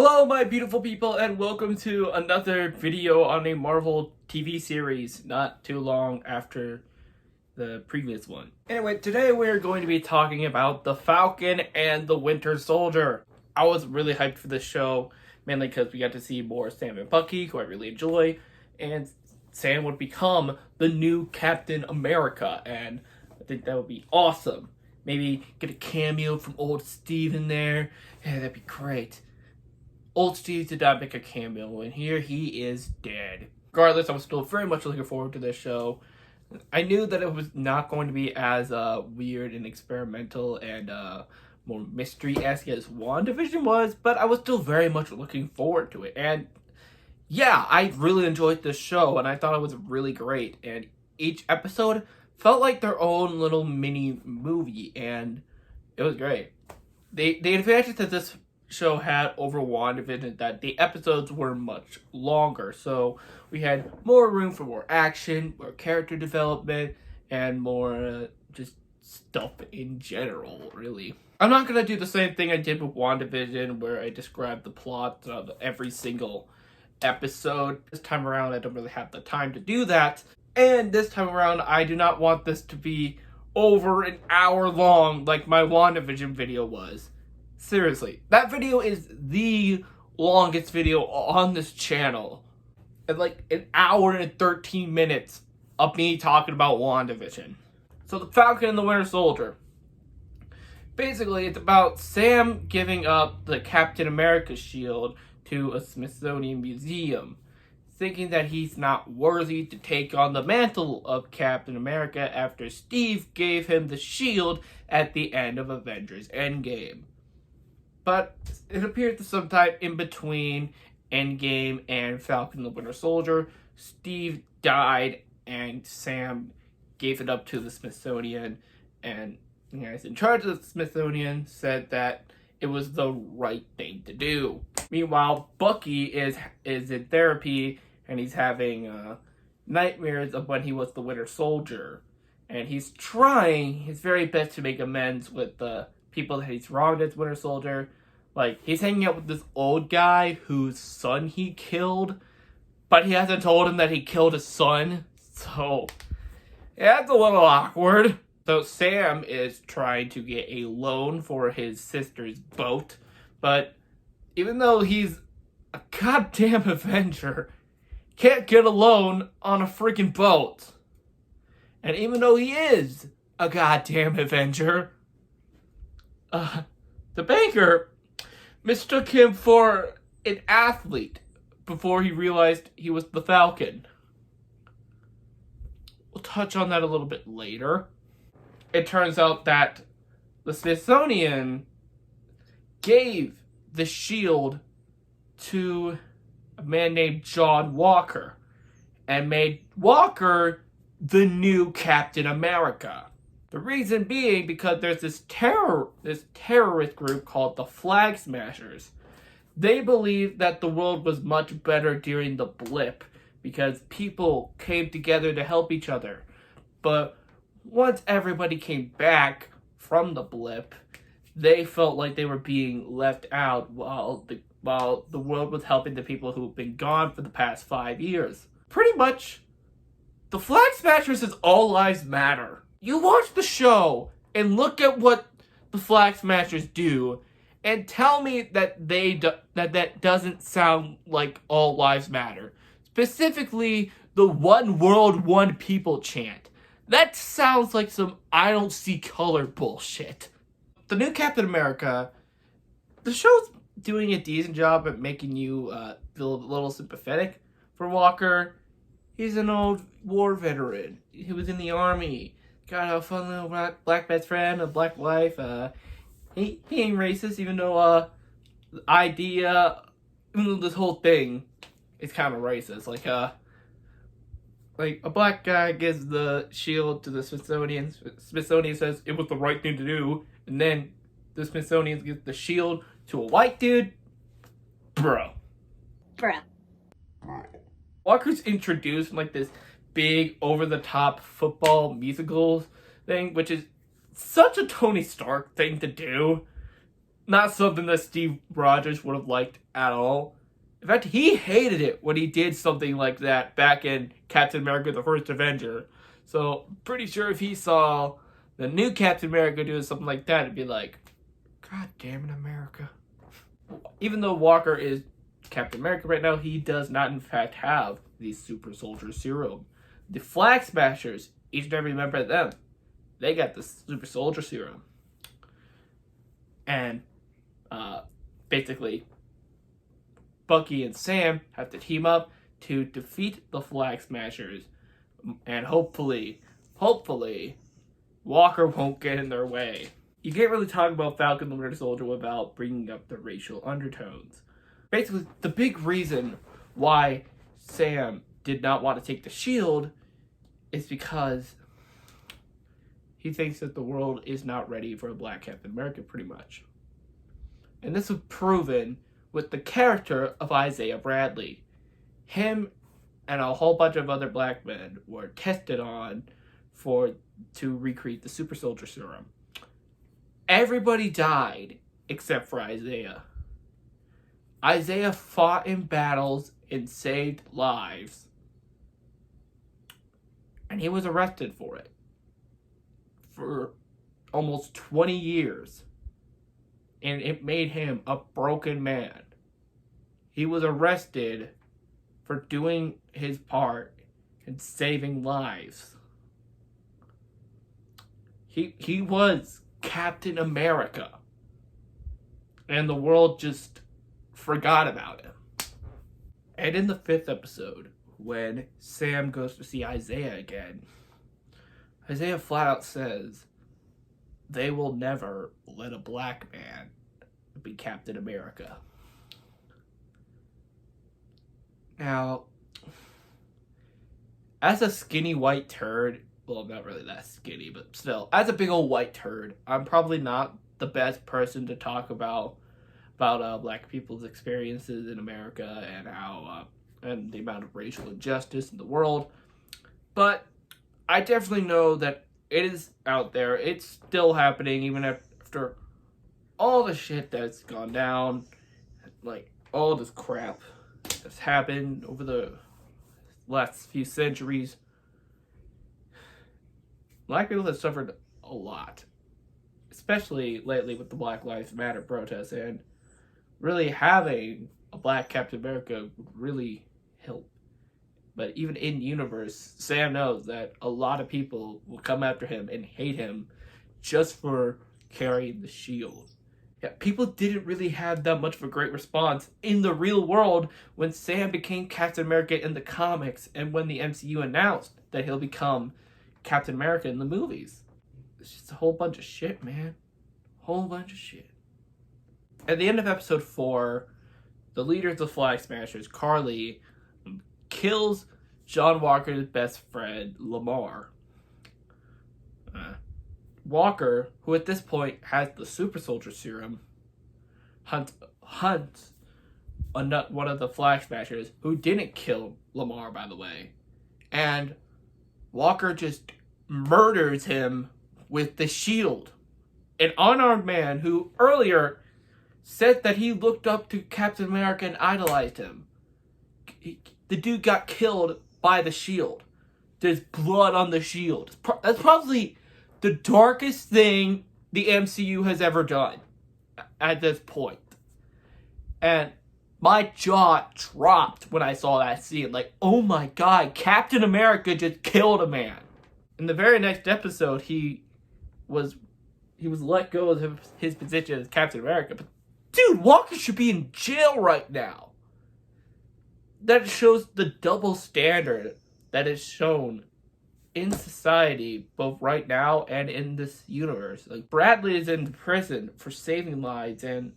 Hello my beautiful people and welcome to another video on a Marvel TV series not too long after the previous one. Anyway, today we're going to be talking about the Falcon and the Winter Soldier. I was really hyped for this show, mainly because we got to see more Sam and Bucky, who I really enjoy, and Sam would become the new Captain America, and I think that would be awesome. Maybe get a cameo from old Steve in there, yeah, that'd be great. Old Steve did not make a cameo, and here he is dead. Regardless, I was still very much looking forward to this show. I knew that it was not going to be as weird and experimental and more mystery-esque as WandaVision was, but I was still very much looking forward to it. And yeah, I really enjoyed this show, and I thought it was really great. And each episode felt like their own little mini movie, and it was great. The advantage that this show had over WandaVision that the episodes were much longer, so we had more room for more action, more character development, and more just stuff in general, really. I'm not gonna do the same thing I did with WandaVision where I described the plot of every single episode. This time around I don't really have the time to do that, and this time around I do not want this to be over an hour long like my WandaVision video was. Seriously, that video is the longest video on this channel. And like an hour and 13 minutes of me talking about WandaVision. So the Falcon and the Winter Soldier. Basically, it's about Sam giving up the Captain America shield to a Smithsonian museum, thinking that he's not worthy to take on the mantle of Captain America after Steve gave him the shield at the end of Avengers Endgame. But it appears that sometime in between Endgame and Falcon and the Winter Soldier, Steve died and Sam gave it up to the Smithsonian, and the guys in charge of the Smithsonian said that it was the right thing to do. Meanwhile, Bucky is in therapy and he's having nightmares of when he was the Winter Soldier, and he's trying his very best to make amends with the people that he's wronged as Winter Soldier. Like, he's hanging out with this old guy whose son he killed, but he hasn't told him that he killed his son, so yeah, it's a little awkward. So Sam is trying to get a loan for his sister's boat, but even though he's a goddamn Avenger, can't get a loan on a freaking boat. And even though he is a goddamn Avenger, the banker mistook him for an athlete before he realized he was the Falcon. We'll touch on that a little bit later. It turns out that the Smithsonian gave the shield to a man named John Walker and made Walker the new Captain America. The reason being because there's this terrorist group called the Flag Smashers. They believe that the world was much better during the blip because people came together to help each other. But once everybody came back from the blip, they felt like they were being left out while the world was helping the people who've been gone for the past 5 years. Pretty much, the Flag Smashers is all lives matter. You watch the show and look at what the Flag Smashers do and tell me that that doesn't sound like all lives matter. Specifically, the one world, one people chant. That sounds like some I don't see color bullshit. The new Captain America, the show's doing a decent job at making you feel a little sympathetic for Walker. He's an old war veteran. He was in the army. Got a fun little black best friend, a black wife. He ain't racist, even though the idea, even though this whole thing is kind of racist. Like a black guy gives the shield to the Smithsonian. Smithsonian says it was the right thing to do, and then the Smithsonian gives the shield to a white dude. Bruh. Walker's introduced in like this big over-the-top football musical thing, which is such a Tony Stark thing to do. Not something that Steve Rogers would have liked at all. In fact, he hated it when he did something like that back in Captain America: The First Avenger. So, pretty sure if he saw the new Captain America doing something like that, it'd be like, God damn it, America. Even though Walker is Captain America right now, he does not in fact have the super soldier serum. The Flag Smashers, each and every member of them, they got the super soldier serum. And basically, Bucky and Sam have to team up to defeat the Flag Smashers. And hopefully, Walker won't get in their way. You can't really talk about Falcon the Winter Soldier without bringing up the racial undertones. Basically, the big reason why Sam did not want to take the shield is because he thinks that the world is not ready for a black Captain America, pretty much. And this was proven with the character of Isaiah Bradley. Him and a whole bunch of other black men were tested on to recreate the super soldier serum. Everybody died except for Isaiah. Isaiah fought in battles and saved lives. And he was arrested for it. For almost 20 years. And it made him a broken man. He was arrested for doing his part in saving lives. He was Captain America. And the world just forgot about him. And in the 5th episode, when Sam goes to see Isaiah again, Isaiah flat out says, they will never let a black man be Captain America. Now, as a skinny white turd, well, I'm not really that skinny, but still, as a big old white turd, I'm probably not the best person to talk about black people's experiences in America and how and the amount of racial injustice in the world. But I definitely know that it is out there. It's still happening even after all the shit that's gone down, like all this crap that's happened over the last few centuries. Black people have suffered a lot, especially lately with the Black Lives Matter protests, and really having a black Captain America would really help. But even in universe, Sam knows that a lot of people will come after him and hate him just for carrying the shield. Yeah, people didn't really have that much of a great response in the real world when Sam became Captain America in the comics and when the MCU announced that he'll become Captain America in the movies. It's just a whole bunch of shit, man. Whole bunch of shit. At the end of episode 4, the leader of the Flag Smashers, Carly, kills John Walker's best friend, Lamar. Walker, who at this point has the super soldier serum, hunts one of the Flag Smashers, who didn't kill Lamar, by the way. And Walker just murders him with the shield. An unarmed man who earlier said that he looked up to Captain America and idolized him. The dude got killed by the shield. There's blood on the shield. That's probably the darkest thing the MCU has ever done at this point. And my jaw dropped when I saw that scene. Like, oh my god, Captain America just killed a man. In the very next episode, he was let go of his position as Captain America. But dude, Walker should be in jail right now. That shows the double standard that is shown in society, both right now and in this universe. Like, Bradley is in prison for saving lives, and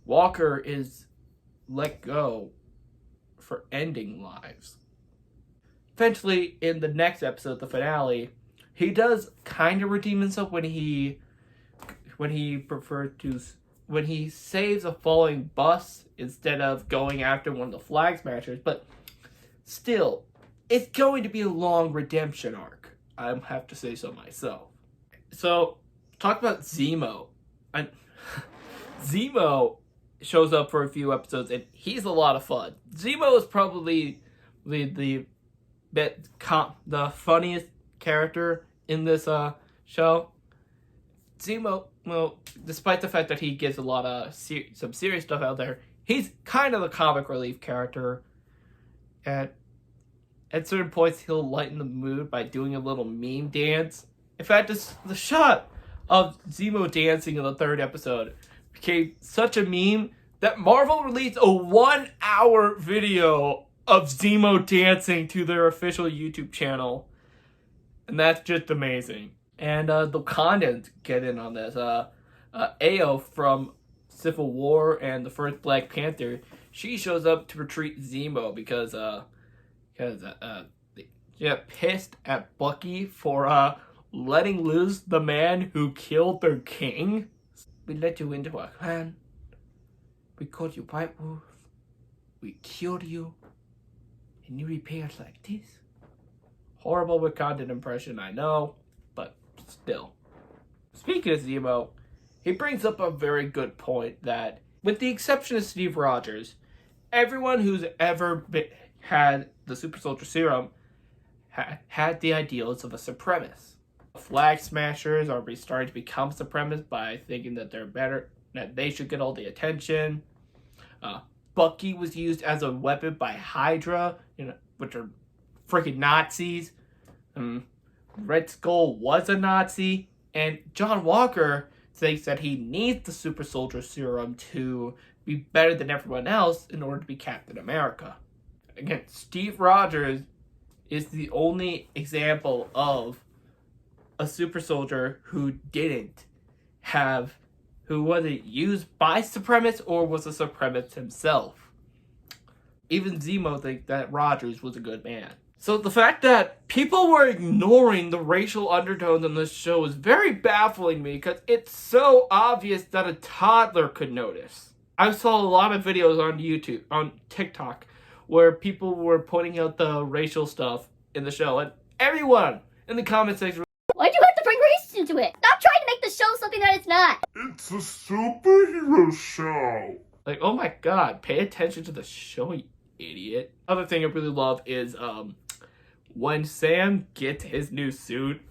Walker is let go for ending lives. Eventually, in the next episode, the finale, he does kind of redeem himself when he saves a falling bus instead of going after one of the Flag Smashers. But still, it's going to be a long redemption arc. I have to say so myself. So, talk about Zemo. Zemo shows up for a few episodes, and he's a lot of fun. Zemo is probably the funniest character in this show. Zemo, well, despite the fact that he gets a lot of some serious stuff out there, he's kind of the comic relief character. At certain points, he'll lighten the mood by doing a little meme dance. In fact, the shot of Zemo dancing in the 3rd episode became such a meme that Marvel released a 1-hour video of Zemo dancing to their official YouTube channel. And that's just amazing. And the Wakandans get in on this. Ayo from Civil War and the first Black Panther, she shows up to retreat Zemo because pissed at Bucky for letting loose the man who killed their king. We let you into our clan. We called you White Wolf. We killed you. And you repay us like this? Horrible Wakandan impression, I know, but still. Speaking of Zemo, he brings up a very good point that, with the exception of Steve Rogers, everyone who's ever had the Super Soldier Serum had the ideals of a supremacist. Flag smashers are starting to become supremacists by thinking that they're better, that they should get all the attention. Bucky was used as a weapon by Hydra, which are freaking Nazis. Red Skull was a Nazi, and John Walker thinks that he needs the Super Soldier Serum to be better than everyone else in order to be Captain America. Again, Steve Rogers is the only example of a super soldier who wasn't used by supremacists or was a supremacist himself. Even Zemo thinks that Rogers was a good man. So the fact that people were ignoring the racial undertones in this show is very baffling me, because it's so obvious that a toddler could notice. I saw a lot of videos on YouTube, on TikTok, where people were pointing out the racial stuff in the show, and everyone in the comment section, why'd you have to bring race into it? Stop trying to make the show something that it's not. It's a superhero show. like, oh my god, pay attention to the show, you idiot. Other thing I really love is when Sam gets his new suit.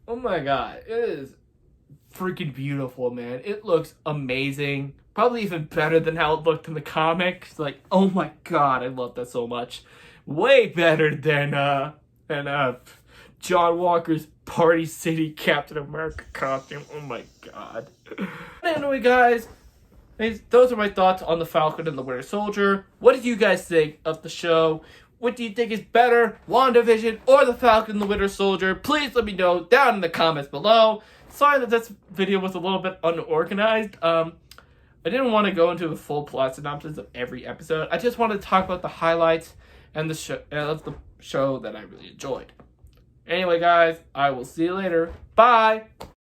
Oh my god, it is freaking beautiful, man. It looks amazing. Probably even better than how it looked in the comics. Like, oh my god, I love that so much. Way better than John Walker's Party City Captain America costume. Oh my god. Anyway, guys, those are my thoughts on the Falcon and the Winter Soldier. What did you guys think of the show? What do you think is better, WandaVision or the Falcon and the Winter Soldier? Please let me know down in the comments below. Sorry that this video was a little bit unorganized. I didn't want to go into the full plot synopsis of every episode. I just wanted to talk about the highlights and of the show that I really enjoyed. Anyway, guys, I will see you later. Bye!